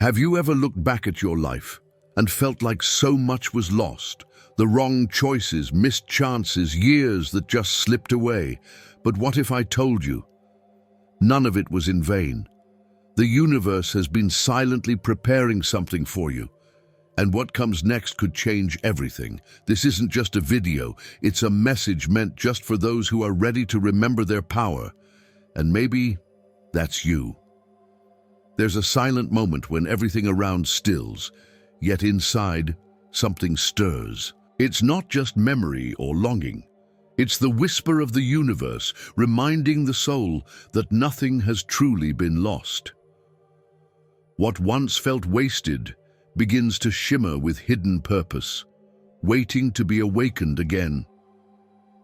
Have you ever looked back at your life and felt like so much was lost? The wrong choices, missed chances, years that just slipped away. But what if I told you? None of it was in vain. The universe has been silently preparing something for you. And what comes next could change everything. This isn't just a video, it's a message meant just for those who are ready to remember their power. And maybe that's you. There's a silent moment when everything around stills, yet inside, something stirs. It's not just memory or longing. It's the whisper of the universe, reminding the soul that nothing has truly been lost. What once felt wasted begins to shimmer with hidden purpose, waiting to be awakened again.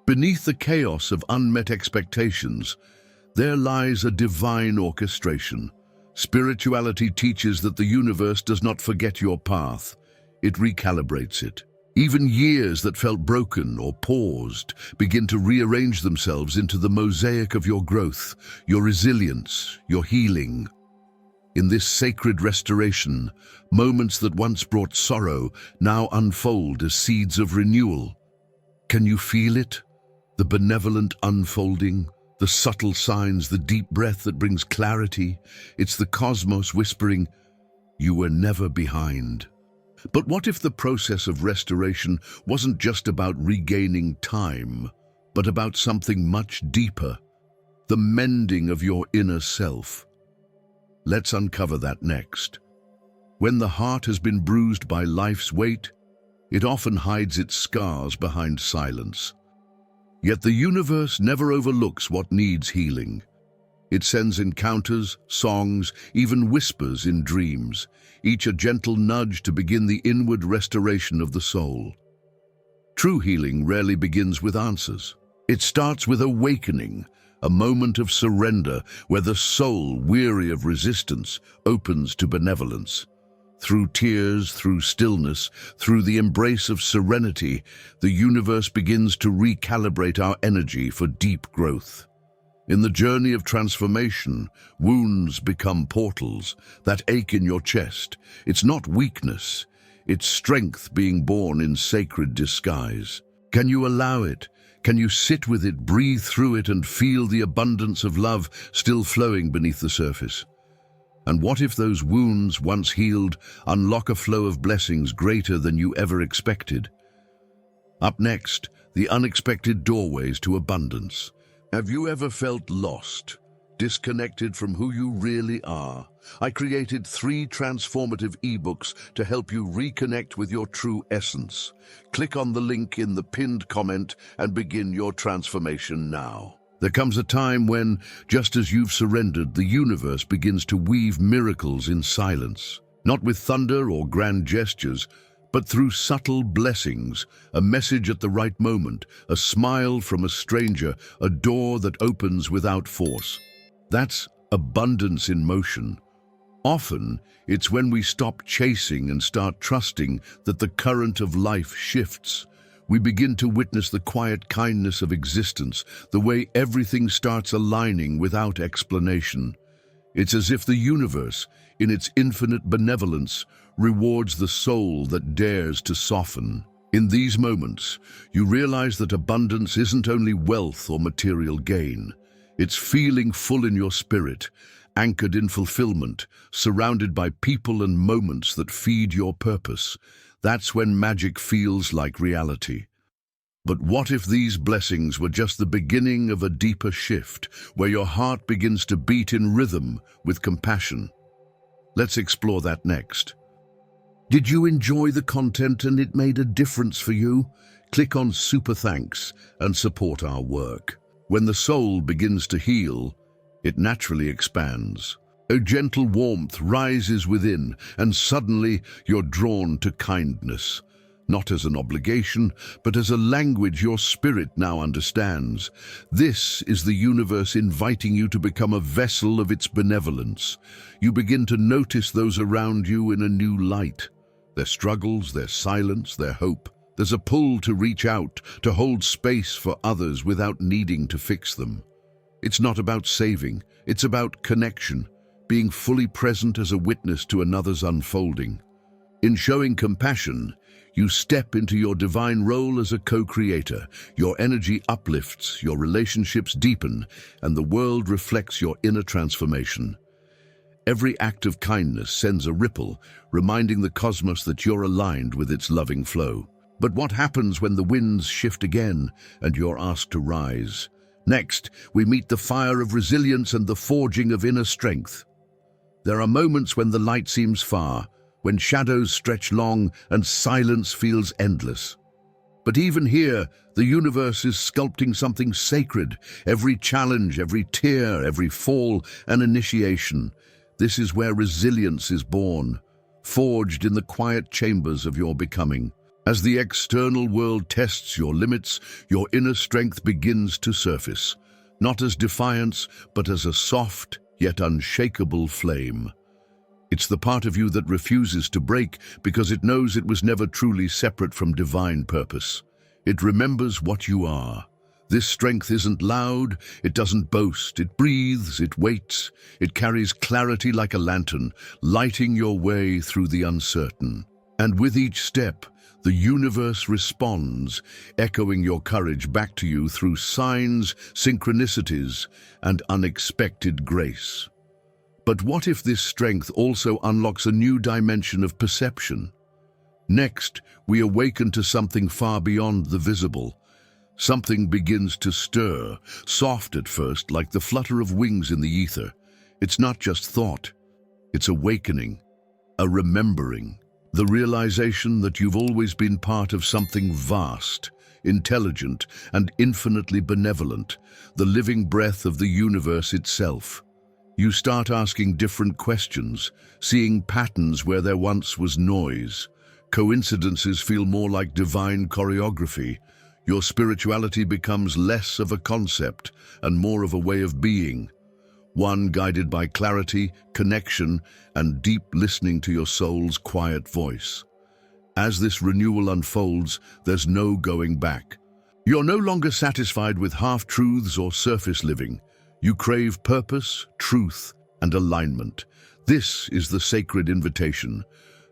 Beneath the chaos of unmet expectations, there lies a divine orchestration. Spirituality teaches that the universe does not forget your path, it recalibrates it. Even years that felt broken or paused begin to rearrange themselves into the mosaic of your growth, your resilience, your healing. In this sacred restoration, moments that once brought sorrow now unfold as seeds of renewal. Can you feel it? The benevolent unfolding, the subtle signs, the deep breath that brings clarity. It's the cosmos whispering, "You were never behind." But what if the process of restoration wasn't just about regaining time, but about something much deeper, the mending of your inner self? Let's uncover that next. When the heart has been bruised by life's weight, it often hides its scars behind silence. Yet the universe never overlooks what needs healing. It sends encounters, songs, even whispers in dreams, each a gentle nudge to begin the inward restoration of the soul. True healing rarely begins with answers. It starts with awakening, a moment of surrender where the soul, weary of resistance, opens to benevolence. Through tears, through stillness, through the embrace of serenity, the universe begins to recalibrate our energy for deep growth. In the journey of transformation, wounds become portals, that ache in your chest. It's not weakness, it's strength being born in sacred disguise. Can you allow it? Can you sit with it, breathe through it, and feel the abundance of love still flowing beneath the surface? And what if those wounds, once healed, unlock a flow of blessings greater than you ever expected? Up next, the unexpected doorways to abundance. Have you ever felt lost, disconnected from who you really are? I created 3 transformative ebooks to help you reconnect with your true essence. Click on the link in the pinned comment and begin your transformation now. There comes a time when, just as you've surrendered, the universe begins to weave miracles in silence. Not with thunder or grand gestures, but through subtle blessings, a message at the right moment, a smile from a stranger, a door that opens without force. That's abundance in motion. Often, it's when we stop chasing and start trusting that the current of life shifts. We begin to witness the quiet kindness of existence, the way everything starts aligning without explanation. It's as if the universe, in its infinite benevolence, rewards the soul that dares to soften. In these moments, you realize that abundance isn't only wealth or material gain. It's feeling full in your spirit, anchored in fulfillment, surrounded by people and moments that feed your purpose. That's when magic feels like reality. But what if these blessings were just the beginning of a deeper shift, where your heart begins to beat in rhythm with compassion? Let's explore that next. Did you enjoy the content and it made a difference for you? Click on Super Thanks and support our work. When the soul begins to heal, it naturally expands. A gentle warmth rises within, and suddenly you're drawn to kindness. Not as an obligation, but as a language your spirit now understands. This is the universe inviting you to become a vessel of its benevolence. You begin to notice those around you in a new light. Their struggles, their silence, their hope. There's a pull to reach out, to hold space for others without needing to fix them. It's not about saving, it's about connection. being fully present as a witness to another's unfolding. In showing compassion, you step into your divine role as a co-creator. Your energy uplifts, your relationships deepen, and the world reflects your inner transformation. Every act of kindness sends a ripple, reminding the cosmos that you're aligned with its loving flow. But what happens when the winds shift again and you're asked to rise? Next, we meet the fire of resilience and the forging of inner strength. There are moments when the light seems far, when shadows stretch long and silence feels endless. But even here, the universe is sculpting something sacred. Every challenge, every tear, every fall, an initiation. This is where resilience is born, forged in the quiet chambers of your becoming. As the external world tests your limits, your inner strength begins to surface, not as defiance, but as a soft yet unshakable flame. It's the part of you that refuses to break because it knows it was never truly separate from divine purpose. It remembers what you are. This strength isn't loud, it doesn't boast, it breathes, it waits, it carries clarity like a lantern, lighting your way through the uncertain. And with each step, the universe responds, echoing your courage back to you through signs, synchronicities, and unexpected grace. But what if this strength also unlocks a new dimension of perception? Next, we awaken to something far beyond the visible. Something begins to stir, soft at first, like the flutter of wings in the ether. It's not just thought, it's awakening, a remembering. The realization that you've always been part of something vast, intelligent, and infinitely benevolent, the living breath of the universe itself. You start asking different questions, seeing patterns where there once was noise. Coincidences feel more like divine choreography. Your spirituality becomes less of a concept and more of a way of being, one guided by clarity, connection, and deep listening to your soul's quiet voice. As this renewal unfolds, there's no going back. You're no longer satisfied with half-truths or surface living. You crave purpose, truth, and alignment. This is the sacred invitation,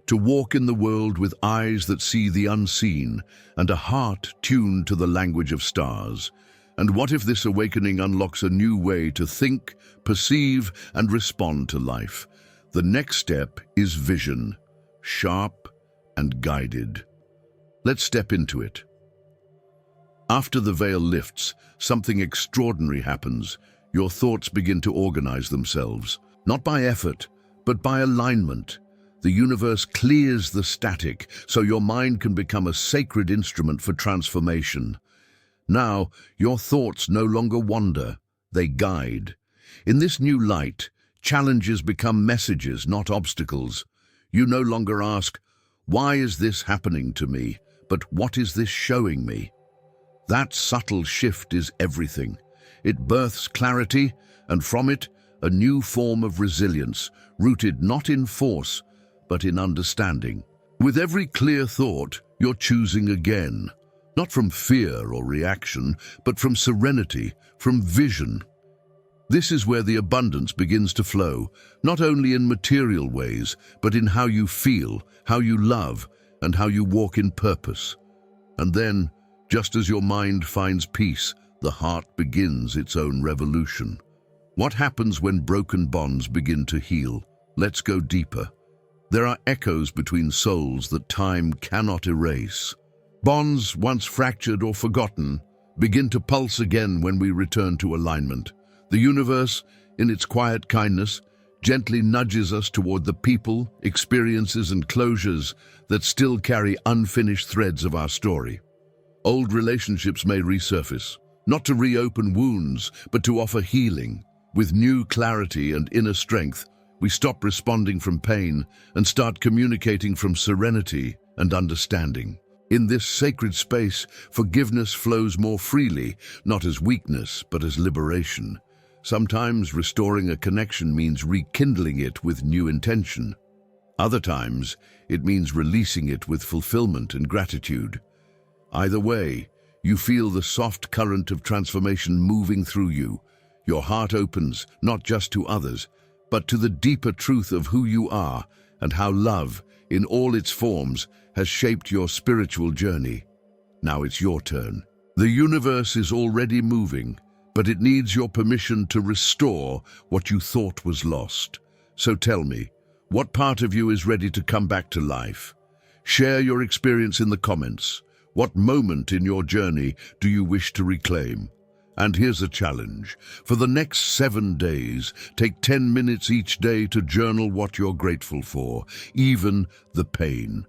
to walk in the world with eyes that see the unseen and a heart tuned to the language of stars. And what if this awakening unlocks a new way to think, perceive, and respond to life? The next step is vision, sharp and guided. Let's step into it. After the veil lifts, something extraordinary happens. Your thoughts begin to organize themselves, not by effort, but by alignment. The universe clears the static so your mind can become a sacred instrument for transformation. Now, your thoughts no longer wander, they guide. In this new light, challenges become messages, not obstacles. You no longer ask, "Why is this happening to me?" but "What is this showing me?" That subtle shift is everything. It births clarity, and from it, a new form of resilience, rooted not in force, but in understanding. With every clear thought, you're choosing again, not from fear or reaction, but from serenity, from vision. This is where the abundance begins to flow, not only in material ways, but in how you feel, how you love, and how you walk in purpose. And then, just as your mind finds peace, the heart begins its own revolution. What happens when broken bonds begin to heal? Let's go deeper. There are echoes between souls that time cannot erase. Bonds once fractured or forgotten begin to pulse again when we return to alignment. The universe, in its quiet kindness, gently nudges us toward the people, experiences, and closures that still carry unfinished threads of our story. Old relationships may resurface, not to reopen wounds, but to offer healing. With new clarity and inner strength, we stop responding from pain and start communicating from serenity and understanding. In this sacred space, forgiveness flows more freely, not as weakness, but as liberation. Sometimes restoring a connection means rekindling it with new intention. Other times, it means releasing it with fulfillment and gratitude. Either way, you feel the soft current of transformation moving through you. Your heart opens, not just to others, but to the deeper truth of who you are and how love, in all its forms, has shaped your spiritual journey. Now it's your turn. The universe is already moving, but it needs your permission to restore what you thought was lost. So tell me, what part of you is ready to come back to life? Share your experience in the comments. What moment in your journey do you wish to reclaim? And here's a challenge. For the next 7 days, take 10 minutes each day to journal what you're grateful for, even the pain.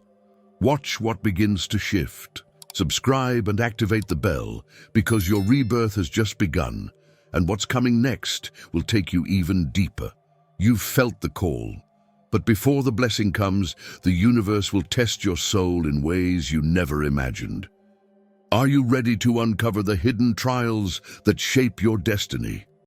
Watch what begins to shift. Subscribe and activate the bell, because your rebirth has just begun, and what's coming next will take you even deeper. You've felt the call, but before the blessing comes, the universe will test your soul in ways you never imagined. Are you ready to uncover the hidden trials that shape your destiny?